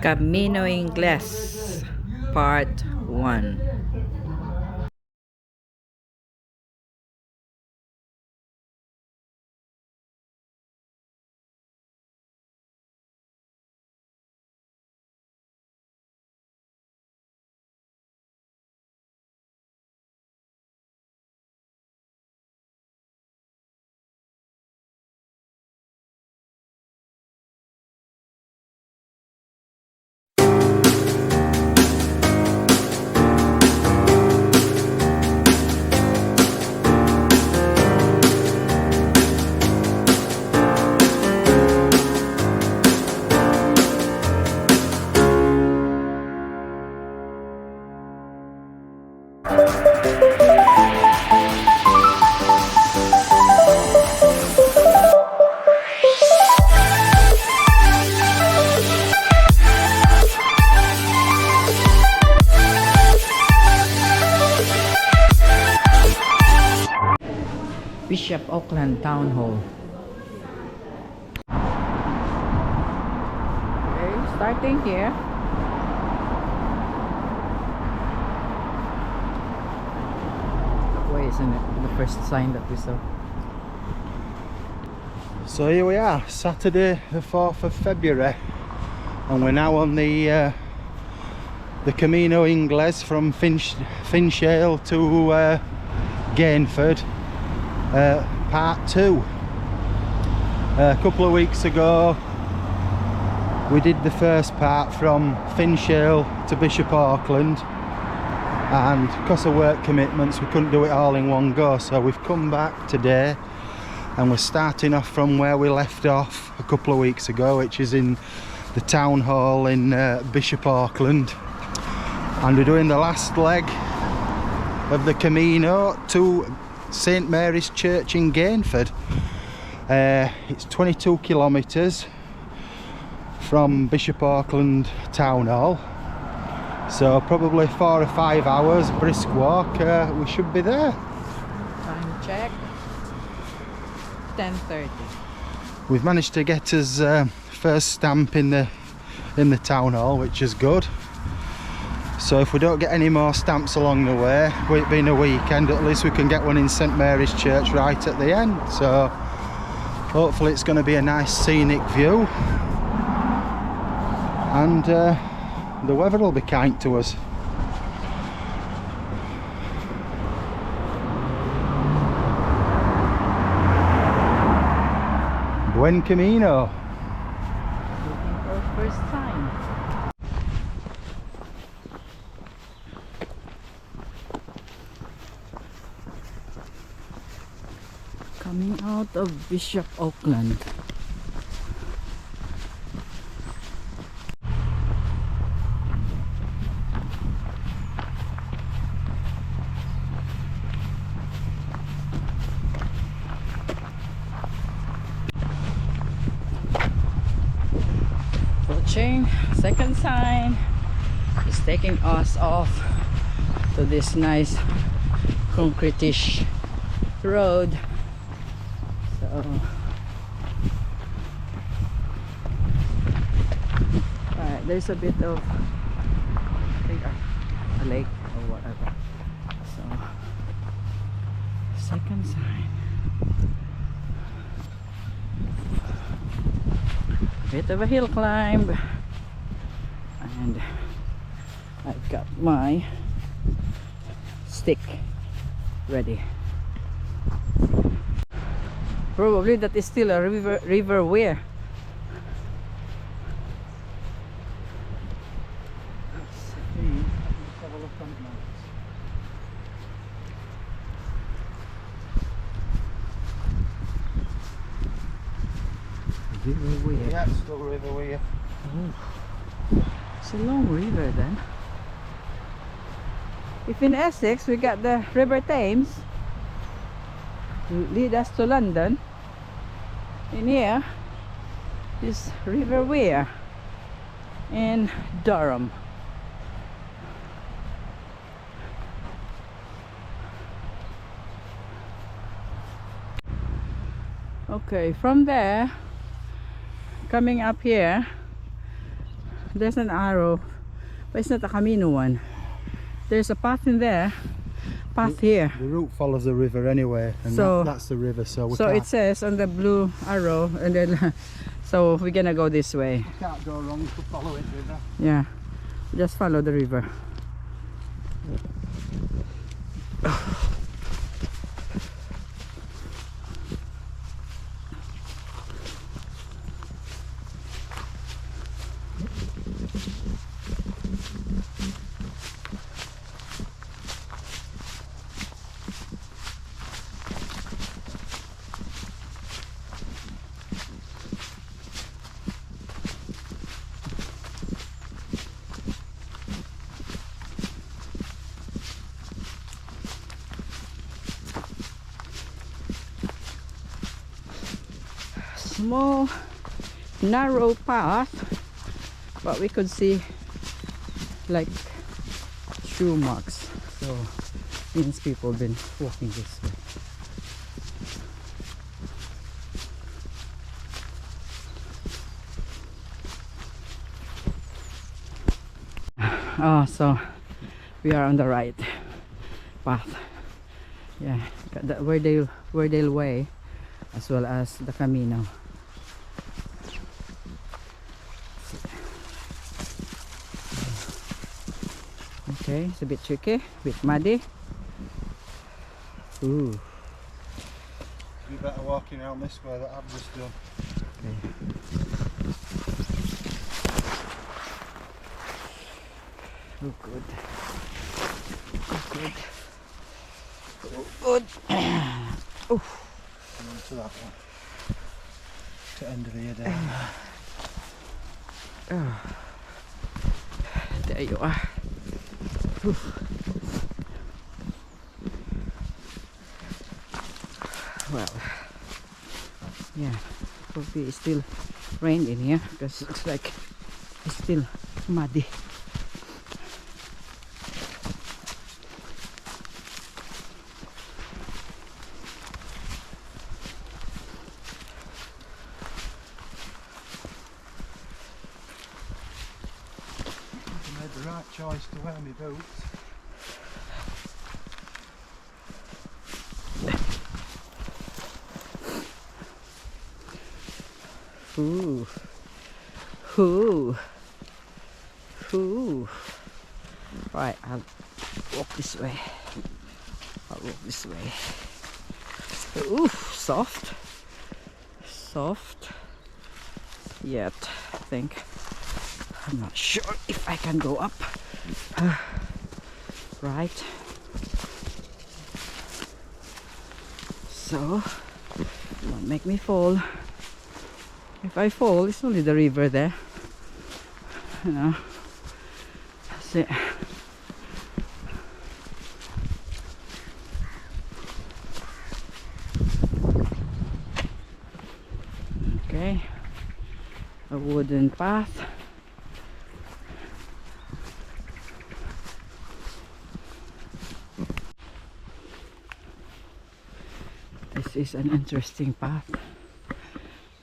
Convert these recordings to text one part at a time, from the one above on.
Camino Ingles Part 1. Bishop Aukland Town Hall. Okay, starting here. That way, isn't it? The first sign that we saw. So here we are, Saturday the 4th of February, and we're now on the Camino Ingles from Finchale to Gainford, part 2. A couple of weeks ago we did the first part from Finchale to Bishop Aukland, and because of work commitments we couldn't do it all in one go, so we've come back today and we're starting off from where we left off a couple of weeks ago, which is in the town hall in Bishop Aukland, and we're doing the last leg of the Camino to St Mary's Church in Gainford. It's 22 kilometres from Bishop Aukland town hall, so probably 4 or 5 hours brisk walk. We should be there. Time check. 10:30. We've managed to get us first stamp in the town hall, which is good. So if we don't get any more stamps along the way, with it being a weekend, at least we can get one in St Mary's Church right at the end. So hopefully it's going to be a nice scenic view, and the weather will be kind to us. Buen Camino. Looking for first time. Coming out of Bishop Aukland. Approaching second sign is taking us off to this nice concrete-ish road. Alright, there's a bit of, I think, a lake or whatever. So, second sign. Bit of a hill climb, and I've got my stick ready. Probably that is still a river weir. River weir. Yeah, it's still river weir. Oh. It's a long river then. If in Essex we got the River Thames to lead us to London, in here is River Weir in Durham. Okay, from there coming up here there's an arrow, but it's not a Camino one. There's a path in there, path here. The route follows the river anyway, and So- that's the river. So we So can't, it says on the blue arrow, and then so we're gonna go this way. can't go wrong if we follow it, river. Yeah, just follow the river. Small narrow path, but we could see like shoe marks, so means people been walking this way. Oh, so we are on the right path. Yeah, got the Weardale Way as well as the Camino. Okay, it's a bit tricky, a bit muddy. Ooh. You better walking around this way that I've just done. Okay. Oh, good. Oh, good. Oh, good. Oh. Come on to that one. To end of the year down. Oh. There you are. Oof. Well, yeah, probably it's still rain in here because it looks like it's still muddy. I made the right choice to wear my boots. Ooh. Ooh. Ooh. Right, I'll walk this way. I'll walk this way. Ooh, soft. Soft. Yet, I think. I'm not sure if I can go up. Right. So, don't make me fall. If I fall, it's only the river there. You know. That's it. Okay. A wooden path. This is an interesting path.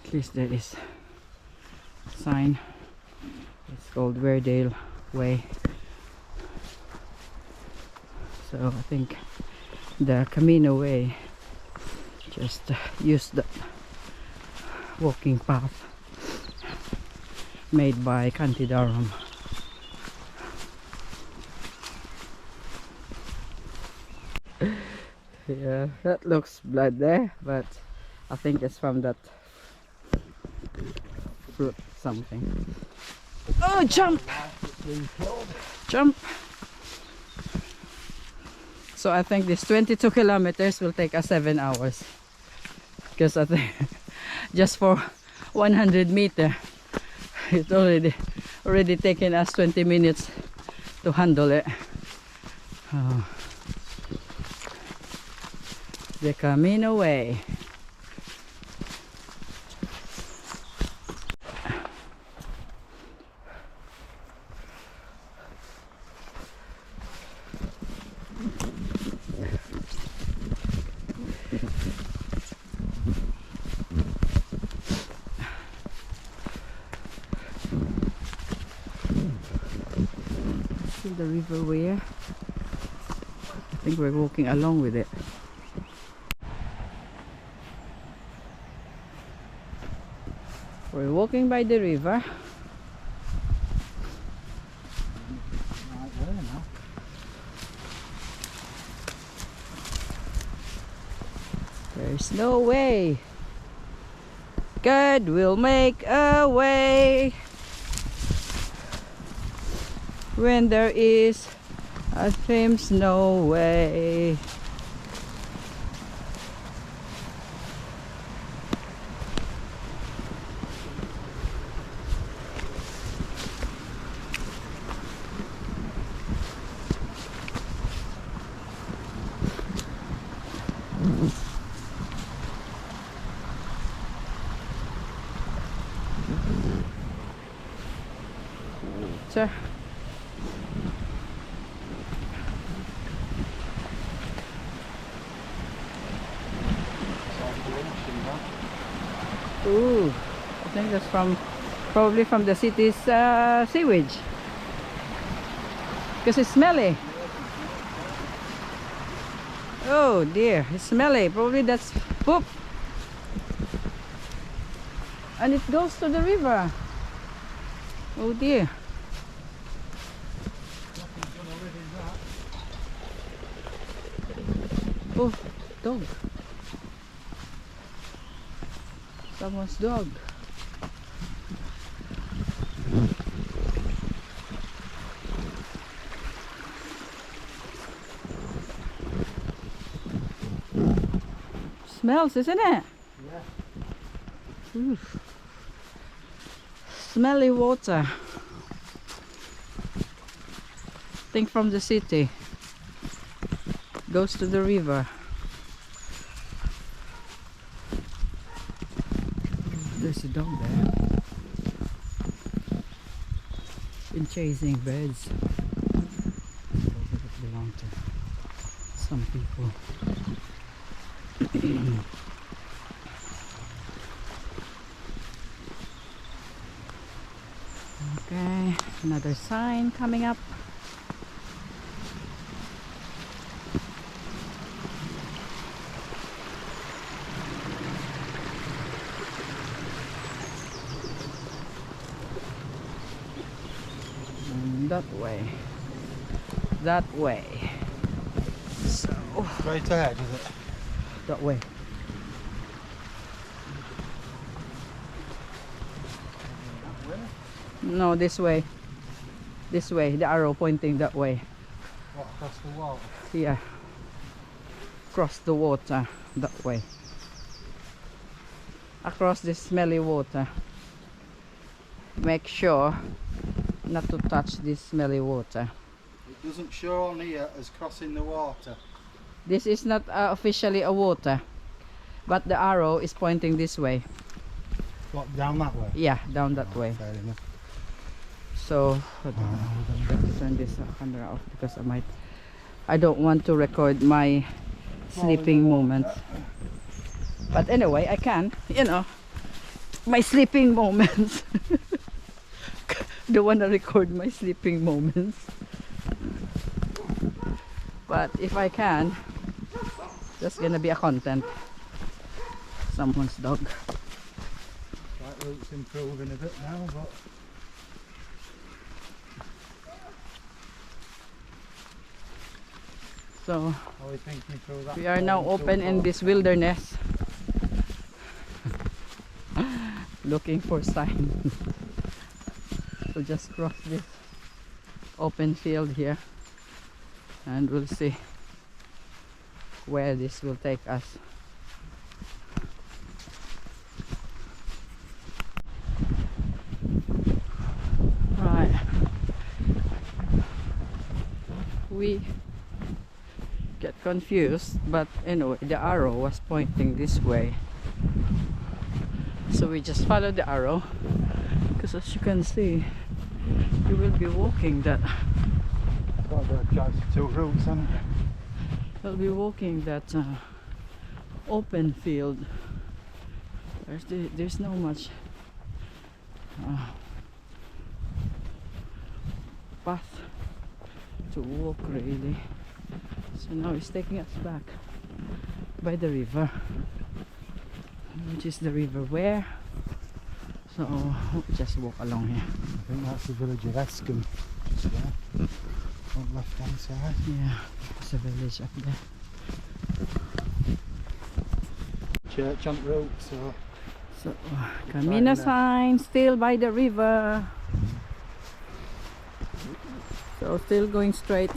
At least there is a sign. It's called Weardale Way. So I think the Camino Way just used the walking path made by County Durham. Yeah, that looks blood there, but I think it's from that fruit something. Oh, jump! Jump! So I think this 22 kilometers will take us 7 hours. Because I think just for 100 meter, it's already taken us 20 minutes to handle it. Oh. The Camino Way. See the river weir. I think we're walking along with it. We're walking by the river. Right there now. There's no way. God will make a way when there is seems no way. So, ooh, I think that's probably from the city's sewage, because it's smelly. Oh dear, it's smelly. Probably that's poop, and it goes to the river. Oh dear. Oh, dog. Someone's dog. Smells, isn't it? Yeah. Oof. Smelly water. Think from the city. Goes to the river. There's a dog there. Been chasing birds. Probably that belong to some people. Okay, another sign coming up. That way. So Straight ahead, is it? that way. No, this way. This way. The arrow pointing that way. What, across the water? Yeah. Across the water that way. Across this smelly water. Make sure not to touch this smelly water. It doesn't show on here as crossing the water. This is not officially a water, but the arrow is pointing this way. What, down that way? Yeah, down that way. Fair enough. So hold on, I'm going to turn this camera off because I don't want to record my sleeping moments. But anyway, I can, you know, my sleeping moments. Don't want to record my sleeping moments. But if I can, that's gonna be a content. Someone's dog. That route's improving a bit now, but so are we thinking through that? we are now open in this wilderness. Looking for signs. So just cross this open field here and we'll see where this will take us. Right, we get confused, but anyway the arrow was pointing this way, so we just follow the arrow, because as you can see you will be walking that. Got the choice of two routes, haven't it? We'll be walking that open field. There's no much path to walk really. So now it's taking us back by the river, which is the river where. So we'll just walk along here. I think that's the village of Escombe, just there, on the left hand side. Yeah, there's a village up there. Church on the road, so Camino sign still by the river. So still going straight.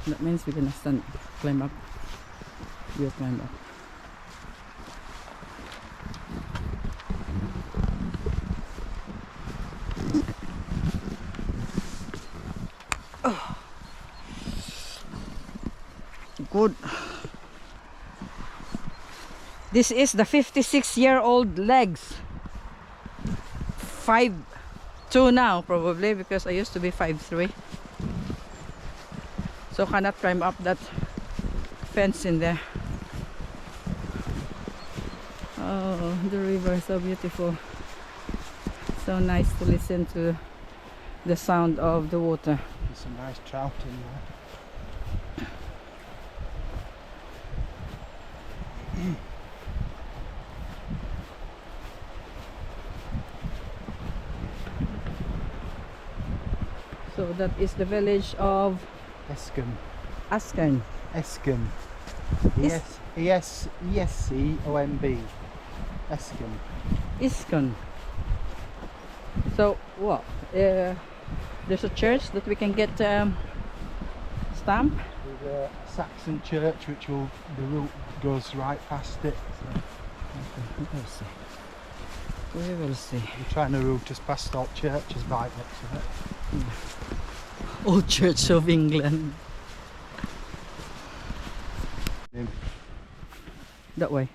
That means we're gonna climb up. We'll climb up. Oh. Good. This is the 56-year-old legs. 5'2" now probably, because I used to be 5'3". So cannot climb up that fence in there. Oh, the river is so beautiful. So nice to listen to the sound of the water. there's some nice trout in there. So that is the village of Escombe. Asken. Escombe. Is- E-S-C-O-M-B. Escombe. Iskon. So what? There's a church that we can get stamp. There's a Saxon church which will, the route goes right past it. So We will see. We will see. we're trying to route us past all churches right next to it. Old Church of England. That way.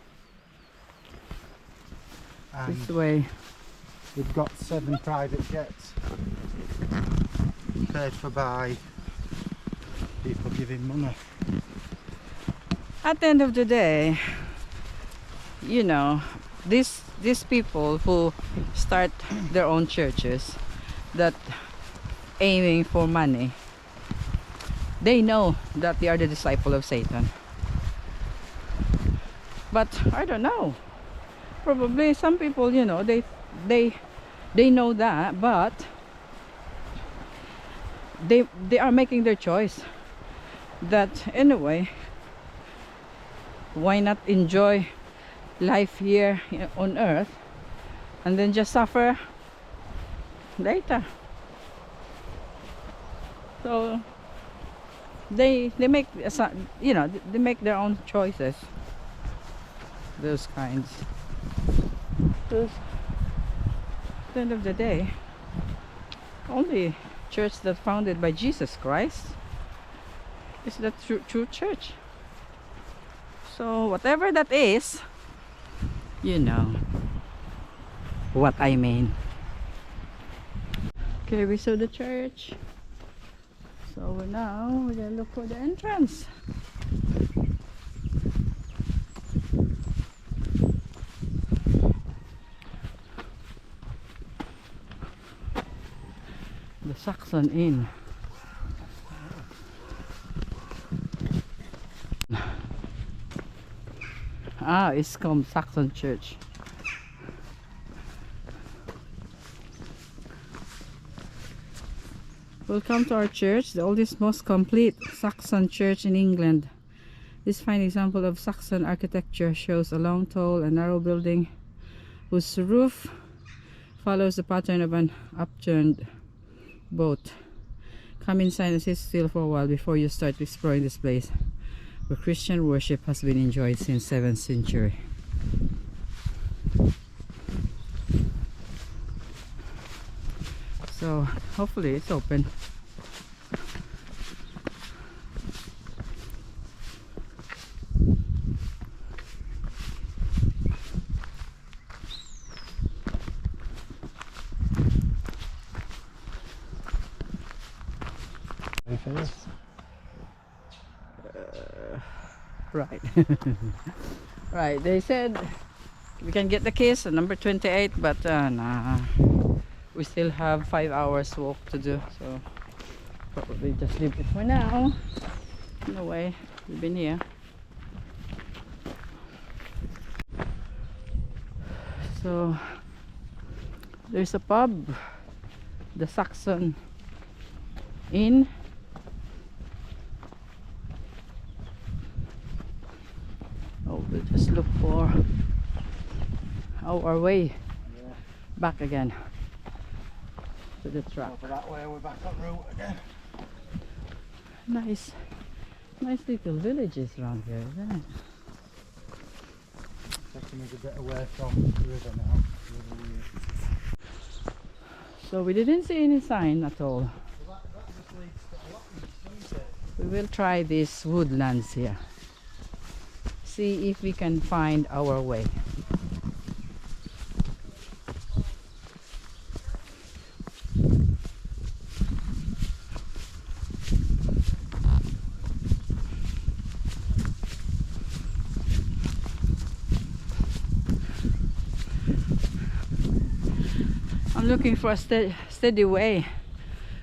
And This way. we've got 7 private jets paid for by people giving money. At the end of the day, you know, these people who start their own churches that aiming for money, they know that they are the disciple of Satan. But I don't know. Probably some people, you know, they know that, but they are making their choice. That anyway, why not enjoy life here on earth and then just suffer later? So they make, you know, they make their own choices. Those kinds. Because at the end of the day, only church that founded by Jesus Christ is the true church. So whatever that is, you know what I mean. Okay, we saw the church. So now we're gonna look for the entrance. The Saxon Inn. Ah, it's called Saxon Church. Welcome to our church, the oldest, most complete Saxon church in England. This fine example of Saxon architecture shows a long, tall and narrow building whose roof follows the pattern of an upturned boat. Come inside and sit still for a while before you start exploring this place, where Christian worship has been enjoyed since 7th century. So hopefully it's open. Right. Right, they said we can get the keys at number 28, but nah, we still have 5 hours walk to do, so Probably just leave it for now. No way, we've been here. So there's a pub, the Saxon Inn. Oh, we'll just look for our way back again to the truck. Over that way, we're back on route again. Nice little villages around here, isn't it? Taking us a bit away from the river now. So we didn't see any sign at all. Well, that just leads to a lot east, doesn't it? We will try these woodlands here. See if we can find our way. I'm looking for a steady way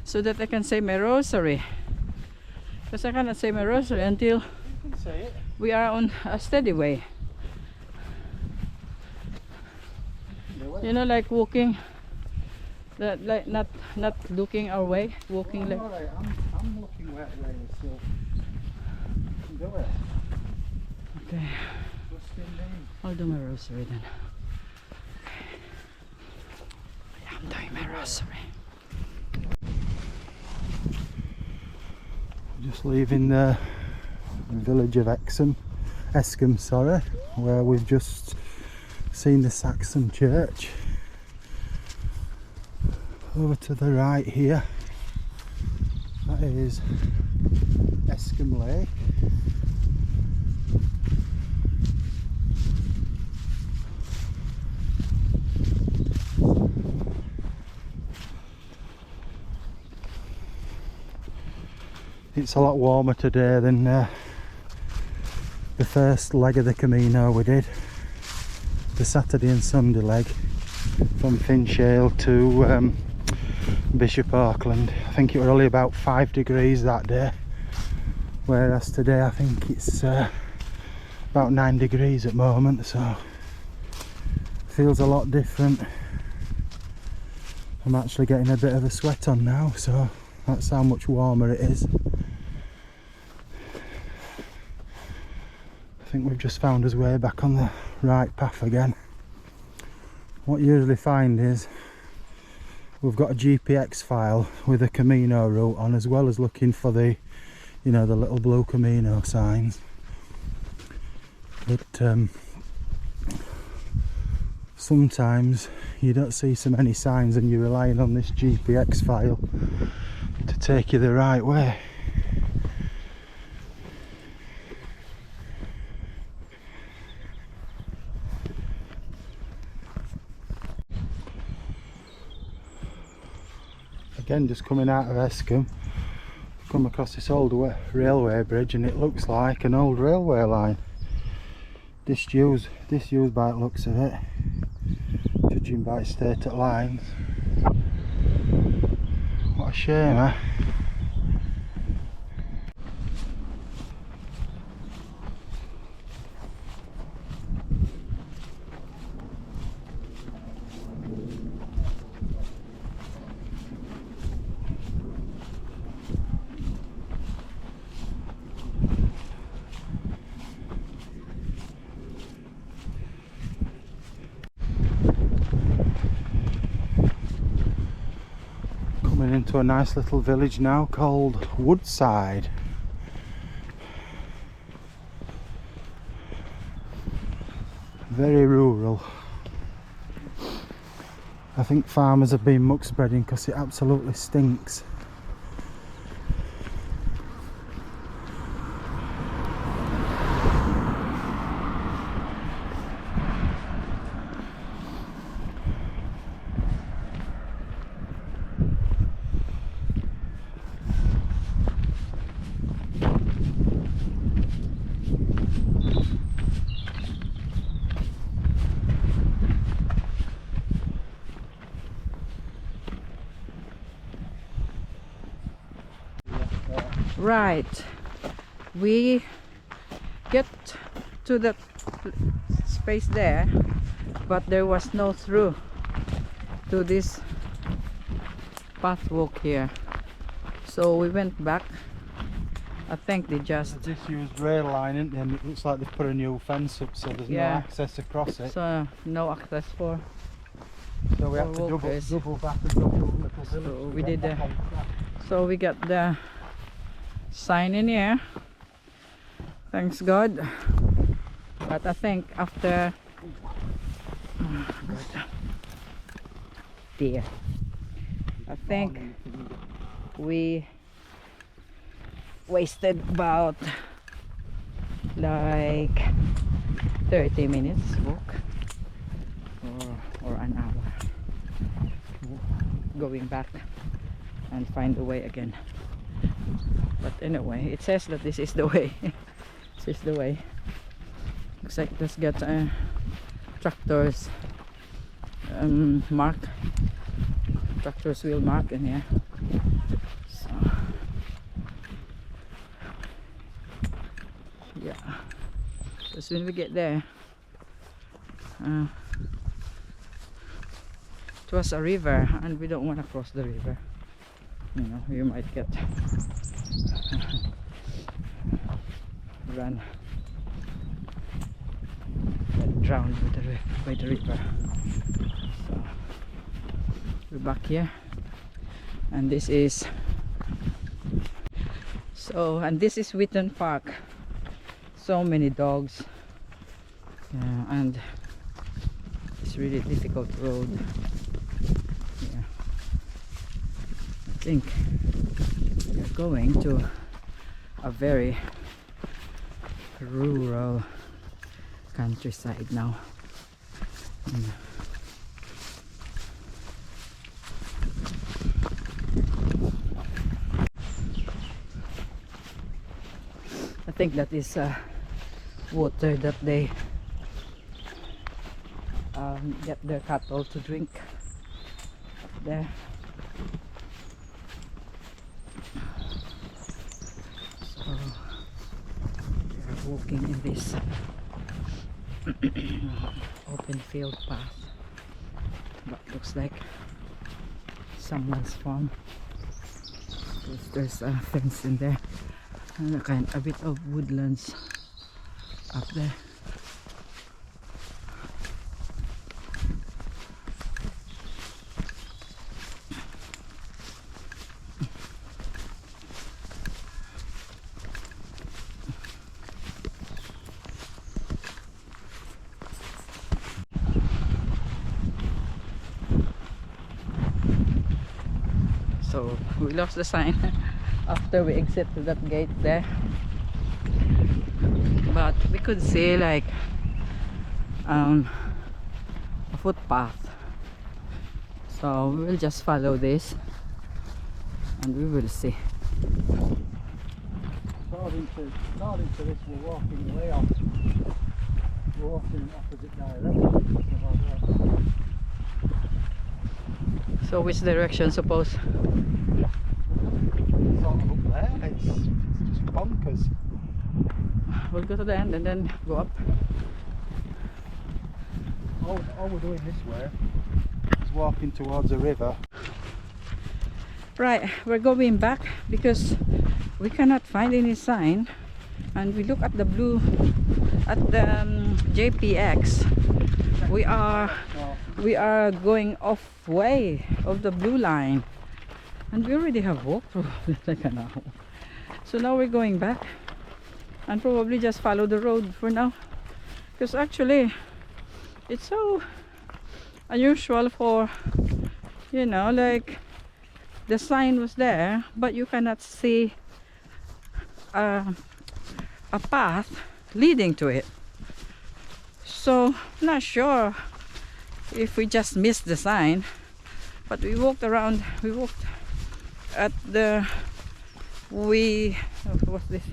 so that I can say my rosary, because I cannot say my rosary until You can say it. we are on a steady way. You know, like walking, that like not looking our way, walking like. Alright, I'm looking where it is, so you can do it. Okay, Just in me. I'll do my rosary then. I'm doing my rosary. Just leaving the village of Escombe, sorry, where we've just seen the Saxon church. Over to the right here, that is Escombe Lake. It's a lot warmer today than the first leg of the Camino we did, the Saturday and Sunday leg from Finchale to Bishop Aukland. I think it was only about 5 degrees that day, whereas today I think it's about 9 degrees at the moment, so feels a lot different. I'm actually getting a bit of a sweat on now, so that's how much warmer it is. I think we've just found us way back on the right path again. What you usually find is we've got a GPX file with a Camino route on, as well as looking for the, you know, the little blue Camino signs. But sometimes you don't see so many signs and you're relying on this GPX file to take you the right way. Again, just coming out of Escombe, I've come across this old railway bridge, and it looks like an old railway line. Disused by the looks of it, judging by its stated lines. What a shame, eh? Coming into a nice little village now called Woodside. Very rural. I think farmers have been muck spreading because it absolutely stinks. Right, we get to the space there, but there was no through to this pathwalk here, so we went back. I think they just disused rail line, isn't it? And it looks like they've put a new fence up, so there's no access across it. So no access for. So we have to double back and double. So we did so we got the sign in here. Thanks God. But I think after dear, I think we wasted about like 30 minutes walk or an hour going back and find the way again. But anyway, it says that this is the way. This is the way. Looks like let's get tractors mark. Tractors wheel mark in here. So yeah, as soon as we get there, it was a river and we don't want to cross the river. You know, you might get drowned by the river. So we're back here, and this is Wheaton Park. So many dogs, and it's really difficult road. Yeah, I think we're going to a very rural countryside now. I think that is water that they get their cattle to drink up there. So we're walking in this open field path, but looks like someone's farm. There's a fence in there and a bit of woodlands up there. So we lost the sign after we exited that gate there, but we could see like a footpath, so we will just follow this and we will see. According to this, we're walking way off. We're walking in opposite direction. So which direction suppose? Sort of up there. It's just bonkers. We'll go to the end and then go up. All we're doing this way is walking towards a river. Right, we're going back because we cannot find any sign, and we look at the blue at the JPX. We are going off way of the blue line, and we already have walked probably like an hour. So now we're going back and probably just follow the road for now, because actually it's so unusual for, you know, like the sign was there but you cannot see a path leading to it. So not sure if we just missed the sign, but we walked around. We walked at the what's this?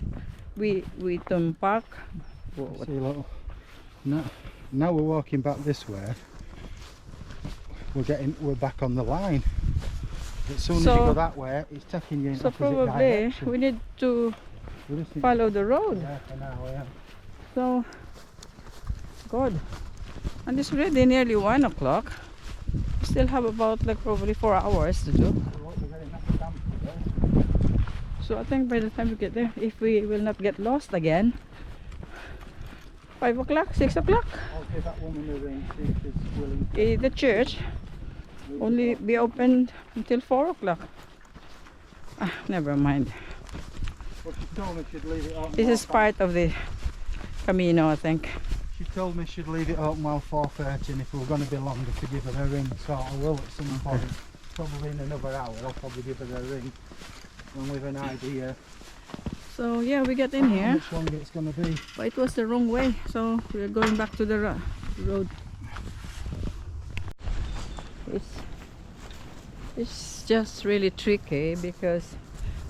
Wheaton Park. See, look, now we're walking back this way. We're back on the line. As soon as you So- go that way, it's taking you in So opposite probably direction. we need to We just need follow the road. Yeah, for now, yeah. So good. And it's already nearly 1 o'clock. We still have about like probably 4 hours to do. We're getting that stamp today. So I think by the time we get there, if we will not get lost again, 5 o'clock, 6 o'clock. I'll give that woman a ring, see if she's willing The church only be open until 4 o'clock. Ah, never mind. Well, she told me she'd leave it open. This is part of the Camino, I think. She told me she'd leave it open while 4:30, and if we were going to be longer to give her a ring, so I will at some point. Probably in another hour, I'll probably give her a ring. And with an idea So yeah, we get in how here, much longer it's going to be. but it was the wrong way, so we're going back to the road. It's just really tricky because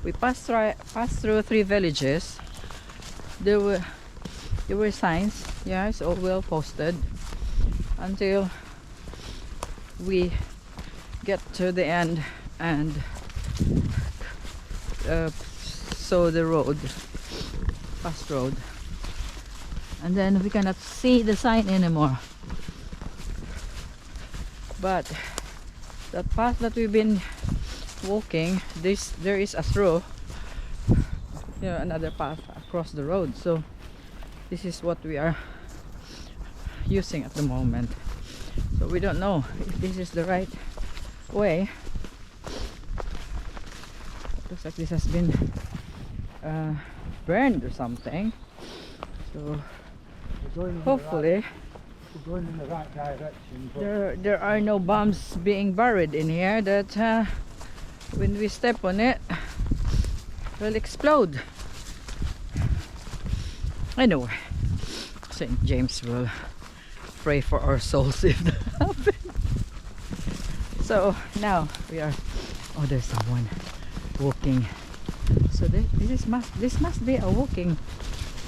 we passed through 3 villages. There were signs, yeah, it's all well posted, until we get to the end and saw the road, past road, and then we cannot see the sign anymore. But that path that we've been walking, there is a through, another path across the road. So this is what we are using at the moment. So we don't know if this is the right way. Looks like this has been burned or something. So hopefully We're going in the right direction. But there are no bombs being buried in here that when we step on it will explode. Anyway, St. James will pray for our souls if that happens. So now we are, oh, there's someone walking. So this must be a walking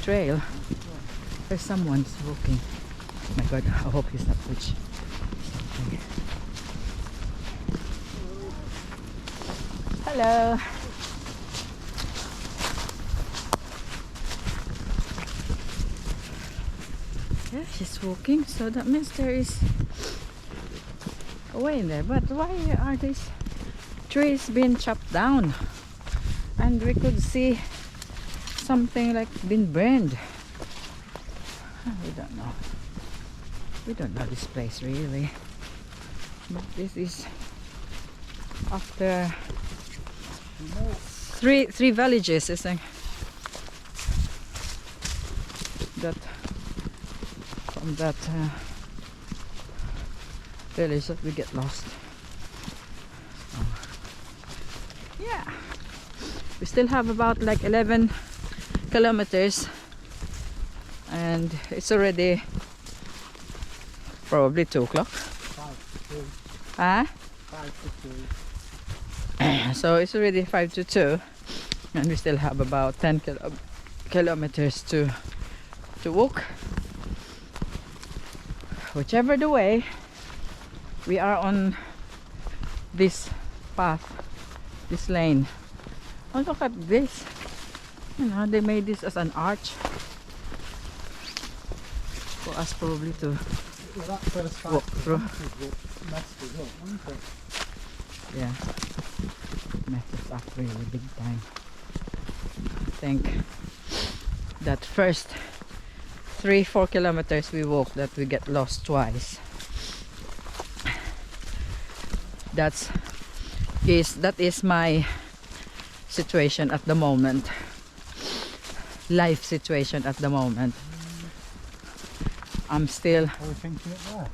trail. There's someone's walking. Oh my god, I hope he's not rich. Something. Hello. Yeah, she's walking, so that means there is a way in there. But why are these trees being chopped down? And we could see something like been burned. We don't know. We don't know this place really. But this is after three villages, I think. That from that village that we get lost. So, yeah, we still have about like 11 kilometers, and it's already probably 2 o'clock. 5 to 2. Huh? 5 to 2. So it's already 5 to 2, and we still have about 10 kilometers to walk. Whichever the way, we are on this path, this lane. Oh, look at this. You know, they made this as an arch for us probably to Well, that first walk through. messed us up, wasn't it? Yeah, messed us up really big time. I think that first 3-4 kilometers we walked, that we get lost twice. That is my situation at the moment, life situation at the moment. I'm still, Are we thinking it there?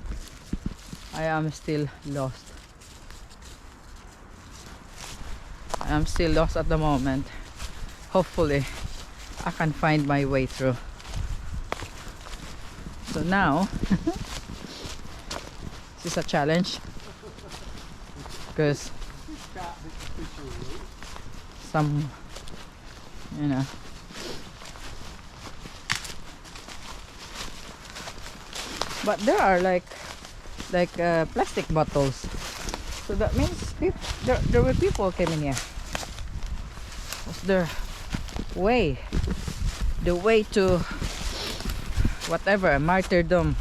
I am still lost. I am still lost at the moment. Hopefully I can find my way through. So now this is a challenge because some, you know, but there are like plastic bottles, so that means there were people came in here. What's the way? The way to whatever martyrdom.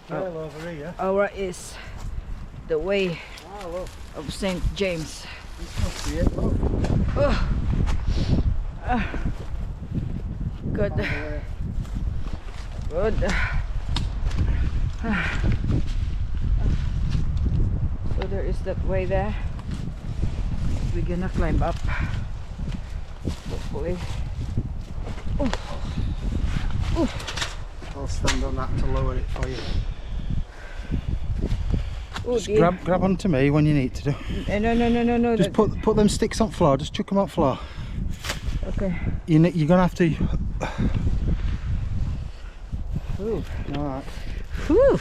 Trail over here. Our is the way Ah, look. of St. James. This must be it, look. Oh. Good. By the way. Good. So there is that way there. We're gonna climb up. Hopefully. Oh. Oh. I'll stand on that to lower it for you. Oh, Just grab onto me when you need to do. No. Just put them sticks on floor. Just chuck them on floor. Okay. You're gonna have to. Ooh. All right. Whew.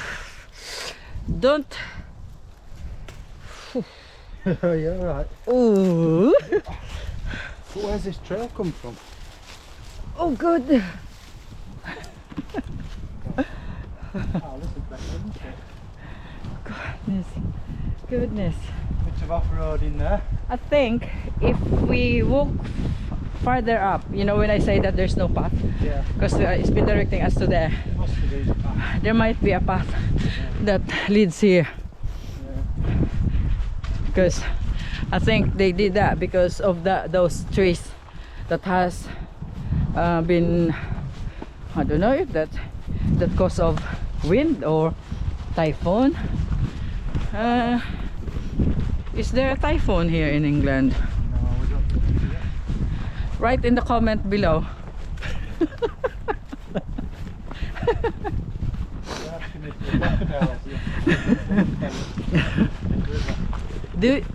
Don't. You're all right. Ooh. But where's this trail come from? Oh, good. Oh, this is better, isn't it? Goodness. Bit of off-roading there. I think if we walk farther up, you know, when I say that there's no path, Yeah. because it's been directing us to there, Must have been a path. there might be a path that leads here. Yeah. Because I think they did that because of those trees that has been, I don't know if that cause of wind or typhoon. Is there a typhoon here in England? No, we don't think it yet. Write in the comment below. We're asking if the crocodiles, yeah.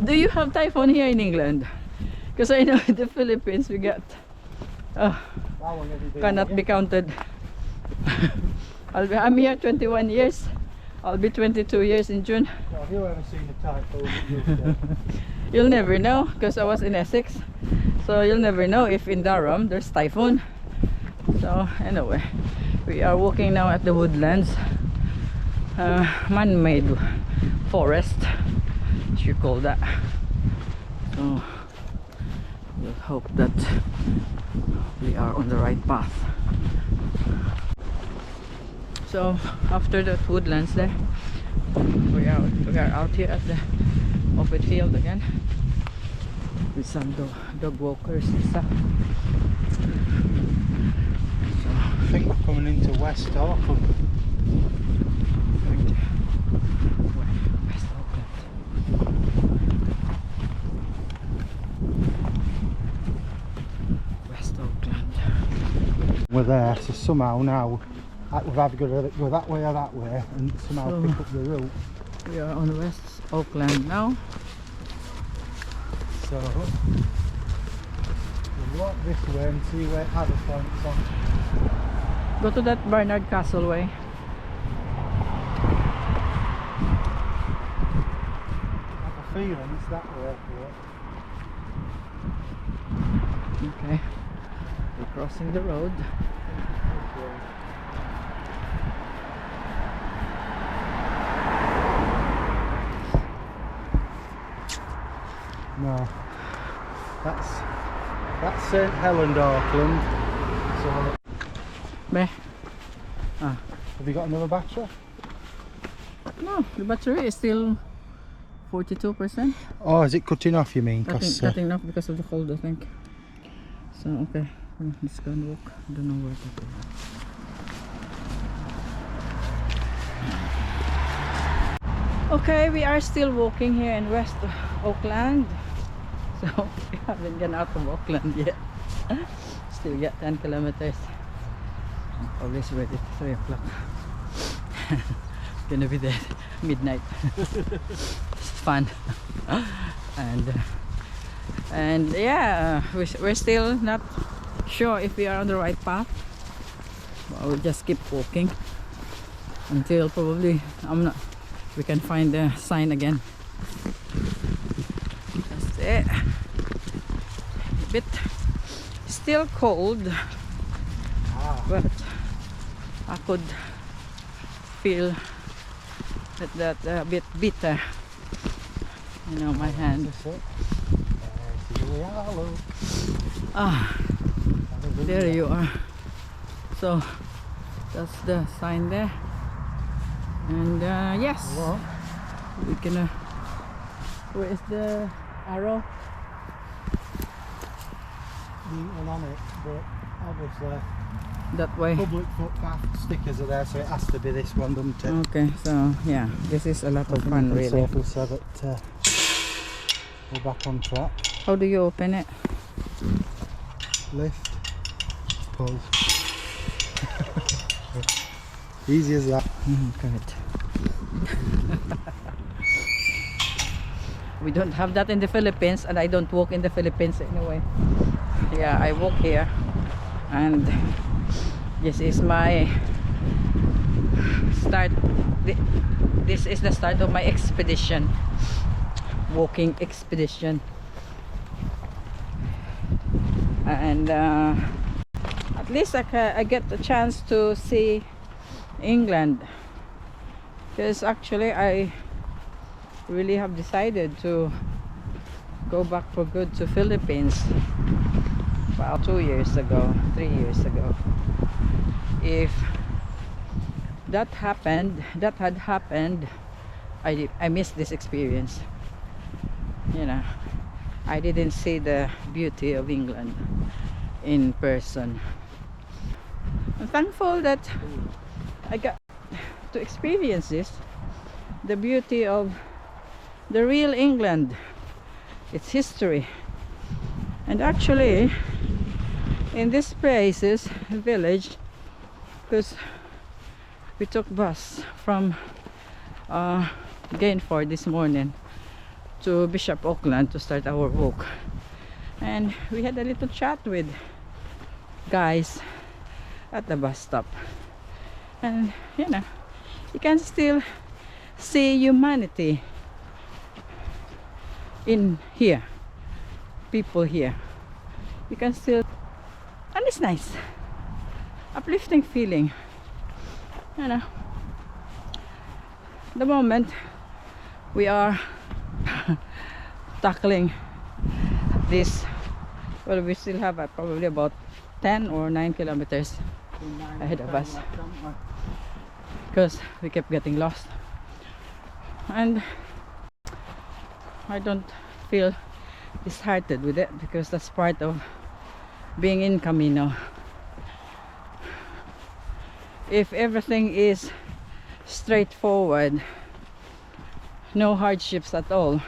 Do you have typhoon here in England? Because I know in the Philippines we got How long have you been cannot here? be counted. I'm here 21 years. I'll be 22 years in June. So have you ever seen a typhoon at Gainford? You'll never know because I was in Essex. So you'll never know if in Durham there's typhoon. So anyway, we are walking now at the woodlands. Man-made forest, as you call that. So we'll hope that we are on the right path. So after that woodlands there, we are out here at the open field again with some dog walkers and stuff. So I think we're coming into West Aukland. West Aukland. West Aukland. We're there, so somehow now we've either got to go that way or that way and somehow So pick up the route. we are on West Aukland now. So we'll walk this way and see where other points are. Go to that Barnard Castle way. I have a feeling it's that way. Okay, we're crossing the road. No, that's St Helens Auckland. So Meh. have you got another battery? No, the battery is still 42%. Oh, is it cutting off? You mean? 'Cause, Cutting off because of the cold, I think. So okay, let's go and walk. I don't know where to go. Okay, we are still walking here in West Aukland. So we haven't gone out of Auckland yet. Still got 10 kilometers. I'm always ready at 3 o'clock. Gonna be there midnight. It's fun. And yeah, we're still not sure if we are on the right path. But we'll just keep walking until probably we can find the sign again. That's it. A bit still cold, but I could feel that a bit bitter You know, my hand. Ah, there you are. So that's the sign there. And yes, we can. Where is the arrow? And on it, but obviously that way. public footpath stickers are there, so it has to be this one, doesn't it? Okay, so yeah, this is a lot of fun, really. Safely so that we're back on track. How do you open it? Lift, pull. Easy as that. Good. We don't have that in the Philippines, and I don't walk in the Philippines anyway. Yeah, I walk here, and this is my start. This is the start of my expedition, walking expedition. And at least I get the chance to see England, because actually I really have decided to go back for good to Philippines about 2 years ago, 3 years ago. If that had happened, I missed this experience. You know, I didn't see the beauty of England in person. I'm thankful that I got to experience this, the beauty of the real England, its history. And actually in this place is a village, because we took bus from Gainford this morning to Bishop Aukland to start our walk, and we had a little chat with guys at the bus stop. And you know, you can still see humanity in here, people here. You can still, and it's nice, uplifting feeling. You know, the moment we are tackling this, well, we still have probably about 10 or 9 kilometers ahead of us, because we kept getting lost. And I don't feel disheartened with it, because that's part of being in Camino. If everything is straightforward, no hardships at all,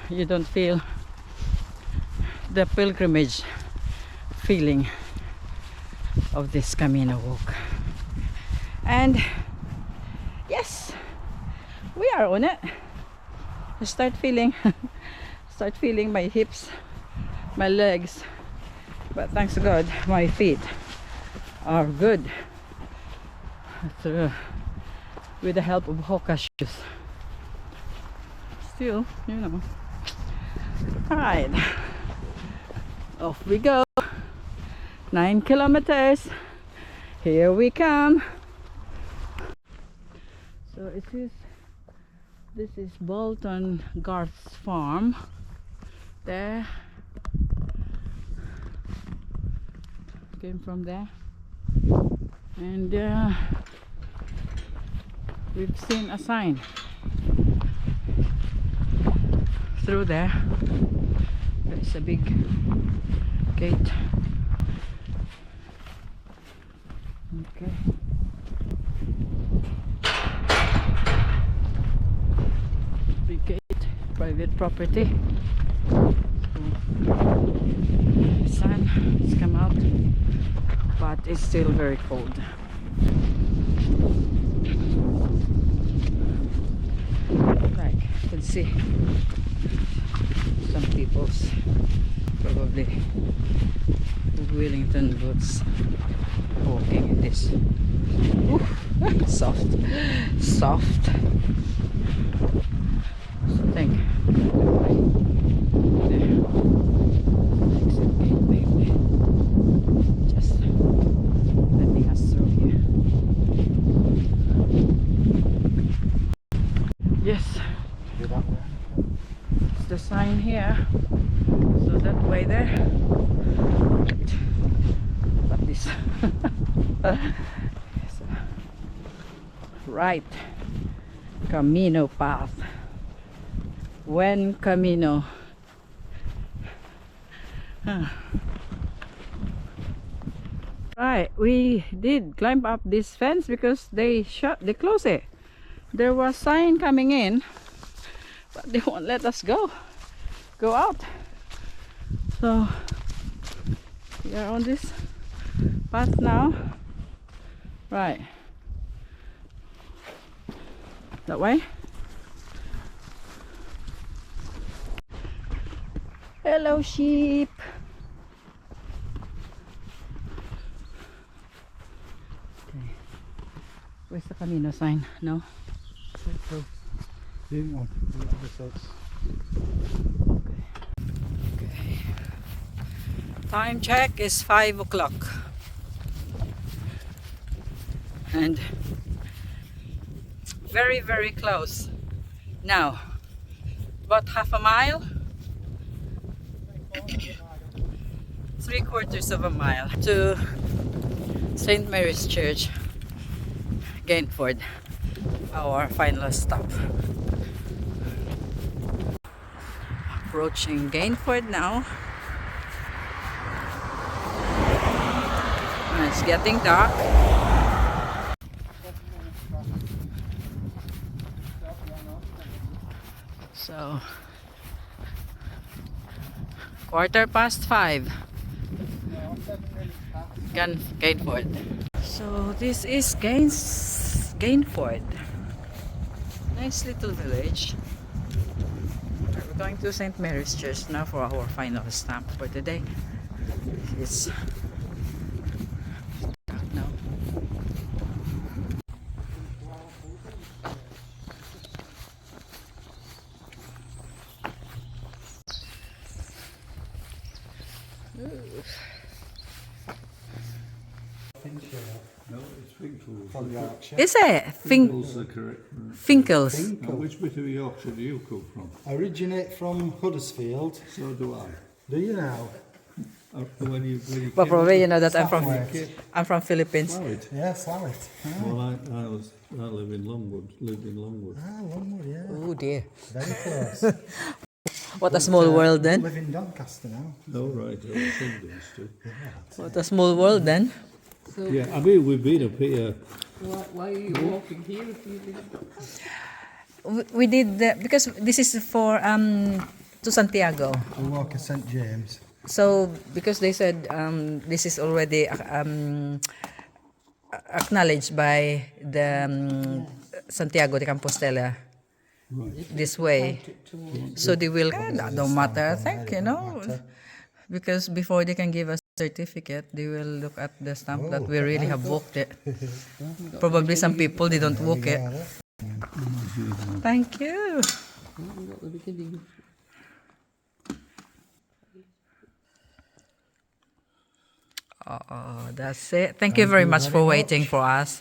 you don't feel the pilgrimage feeling of this Camino walk. And yes, we are on it. I start feeling my hips, my legs, but thanks to God my feet are good with the help of Hoka shoes. Still, you know. Alright, off we go. 9 kilometers, here we come. So this is Bolton Garth's farm there. Came from there, and we've seen a sign through there. There's a big gate. Okay. Big gate, private property. Sun has come out, but it's still very cold. Like you can see some people's probably Wellington boots walking in this. Ooh, soft. So I think there. Exit gate maybe. Just letting us through here. Yes. Do that the sign here. So that way there. But this right Camino path. When Camino. Right, we did climb up this fence because they closed it. There was sign coming in, but they won't let us go out. So we are on this path now. Right, that way. Hello, sheep. Okay. Where's the Camino sign? No? Okay. Time check is 5 o'clock. And very, very close. Now, about half a mile. 3/4 of a mile to St. Mary's Church, Gainford, our final stop. Approaching Gainford now. And it's getting dark. So 5:15. Gainford. So this is Gainford. Nice little village. We're going to St. Mary's Church now for our final stop for today. It's dark now. No, it's Finkles. From Yorkshire. Is it? Finkles are correct. Finkles. Now, which bit of Yorkshire do you come from? Originate from Huddersfield. So do I. Do you now? When you Well, came probably up- you know that Slowett. I'm from Philippines. Slowett. Yeah, Slowett. Well, I live in Longwood. Lived in Longwood. Ah, Longwood, yeah. Oh dear. Very close. What a small world then. Live in Doncaster now. Oh right, I was England too. What a small world then. Yeah, I mean we've been up here. Why are you walking here if you didn't? We did because this is for to Santiago. We walk at St James. So because they said this is already acknowledged by the Santiago de Compostela this way, so they will. That don't matter, I think, you know, because before they can give us certificate, they will look at the stamp that we really have walked it. Probably some people they don't walk it. Thank you. Not the beginning. Oh, that's it. Thank you very much for waiting for us.